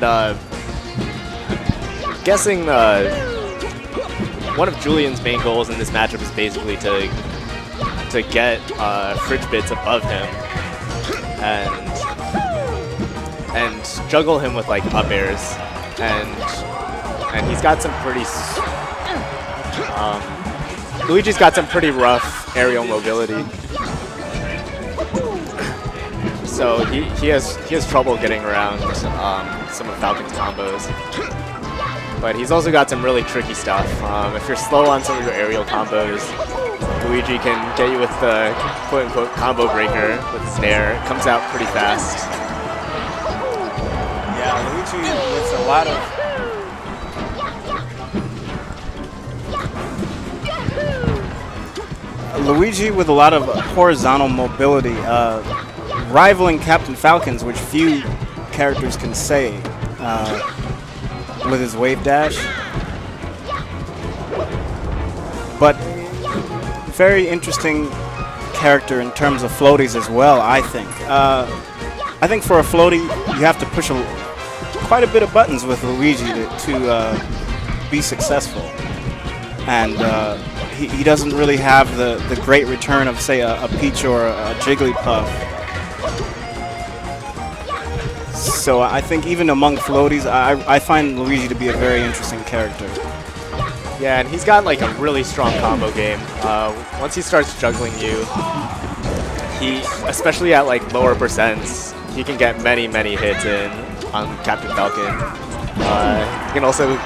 And guessing one of Julien's main goals in this matchup is basically to get Fridgebits above him and juggle him with like up airs, and he's got some pretty Luigi's got some pretty rough aerial mobility, so he has trouble getting around some of Falcon's combos. But he's also got some really tricky stuff. If you're slow on some of your aerial combos, Luigi can get you with the quote-unquote combo breaker with his nair. It comes out pretty fast. Yeah, Luigi with a lot of horizontal mobility, rivaling Captain Falcon's, which few characters can say. With his wave dash, but very interesting character in terms of floaties as well. I think for a floaty you have to push quite a bit of buttons with Luigi to be successful, and he doesn't really have the great return of, say, a Peach or a Jigglypuff. So I think even among floaties, I find Luigi to be a very interesting character. Yeah, and he's got like a really strong combo game. Once he starts juggling you, especially at like lower percents, he can get many hits in on Captain Falcon. He can also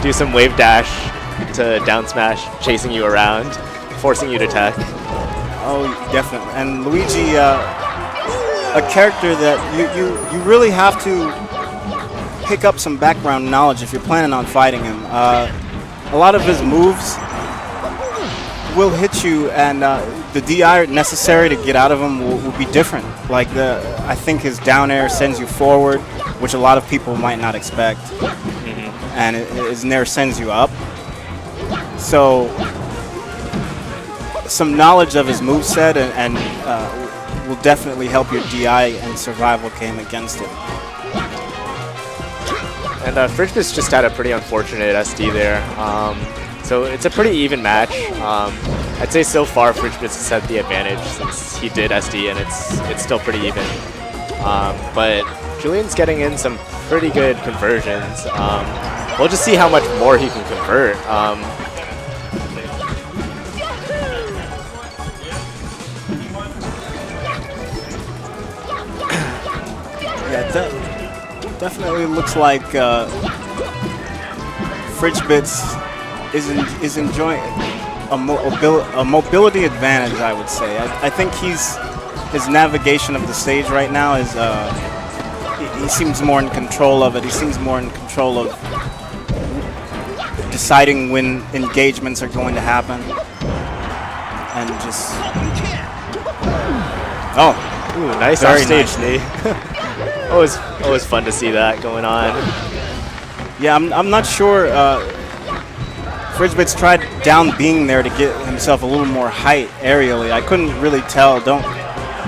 do some wave dash to down smash, chasing you around, forcing you to tech. Oh, definitely. And Luigi, a character that you really have to pick up some background knowledge if you're planning on fighting him. A lot of his moves will hit you, and the DI necessary to get out of him will be different. Like I think his down air sends you forward, which a lot of people might not expect, and his nair sends you up. So some knowledge of his moveset and will definitely help your DI and survival game against it. And Fridgebits just had a pretty unfortunate SD there. So it's a pretty even match. I'd say so far Fridgebits has had the advantage since he did SD, and it's still pretty even. But Julien's getting in some pretty good conversions. We'll just see how much more he can convert. Yeah, definitely looks like Fridgebits is enjoying a mobility advantage, I would say. I think his navigation of the stage right now is he seems more in control of it. He seems more in control of deciding when engagements are going to happen, and just ooh, nice offstage knee. Always fun to see that going on. Yeah, I'm not sure. Fridgebits tried down being there to get himself a little more height aerially. I couldn't really tell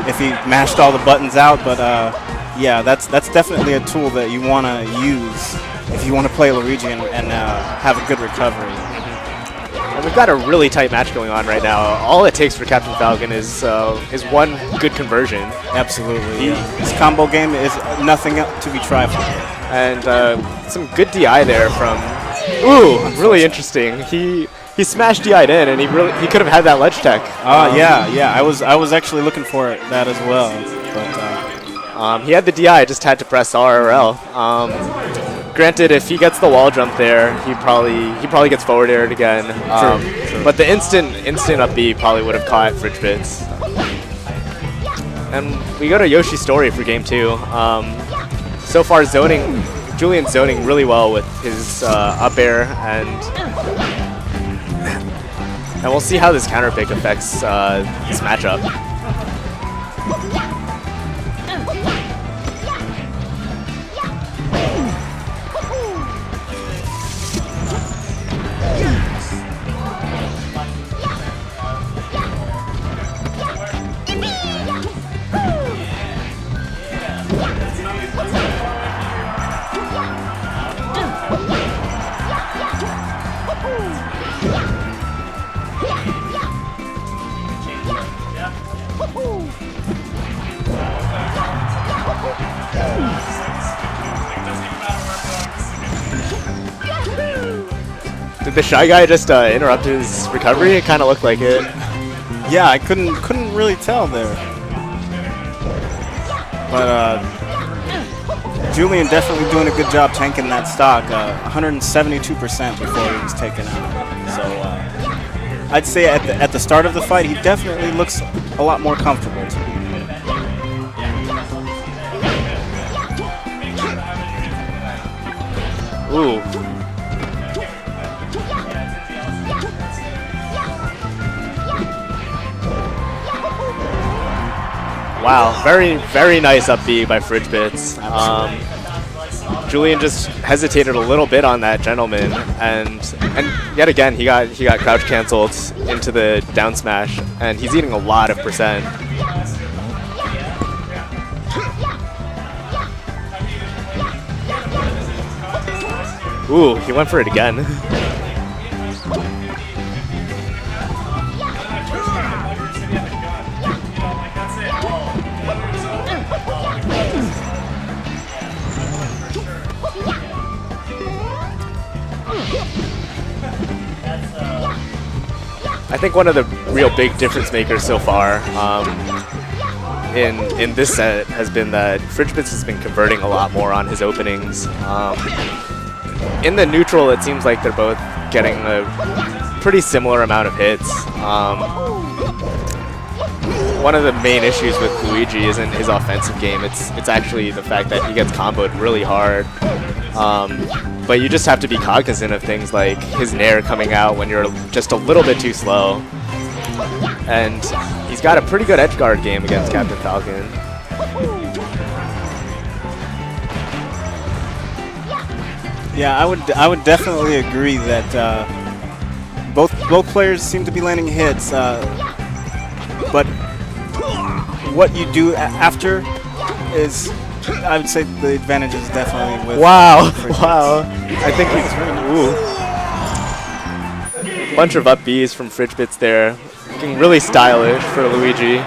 if he mashed all the buttons out, but yeah, that's definitely a tool that you want to use if you want to play Luigi and have a good recovery. And we've got a really tight match going on right now. All it takes for Captain Falcon is one good conversion. Absolutely. His combo game is nothing to be trifled with. And some good DI there from. Ooh, really interesting. He smashed DI'd in, and he could have had that ledge tech. Yeah. I was actually looking for that as well, but he had the DI, just had to press RRL. Granted, if he gets the wall jump there, he probably gets forward aired again. True. But the instant up B probably would have caught Fridgebits. And we go to Yoshi's story for game 2. So far, Julien's zoning really well with his up air, and we'll see how this counter pick affects this matchup. the Shy Guy just interrupt his recovery? It kind of looked like it. Yeah, I couldn't really tell there. But Julien definitely doing a good job tanking that stock. 172% before he was taken out. So I'd say at the start of the fight, he definitely looks a lot more comfortable to me. Ooh. Wow, very, very nice up B by Fridgebits. Julien just hesitated a little bit on that gentleman, and yet again he got crouch canceled into the down smash, and he's eating a lot of percent. Ooh, he went for it again. I think one of the real big difference makers so far in this set has been that Fridgebits has been converting a lot more on his openings. In the neutral, it seems like they're both getting a pretty similar amount of hits. One of the main issues with Luigi isn't his offensive game. It's actually the fact that he gets comboed really hard. But you just have to be cognizant of things like his nair coming out when you're just a little bit too slow. And he's got a pretty good edge guard game against Captain Falcon. Yeah, I would definitely agree that both players seem to be landing hits, but what you do after is, I would say, the advantage is definitely with. Wow! Wow! I think he's bunch of up Bs from Fridgebits there, looking really stylish for Luigi.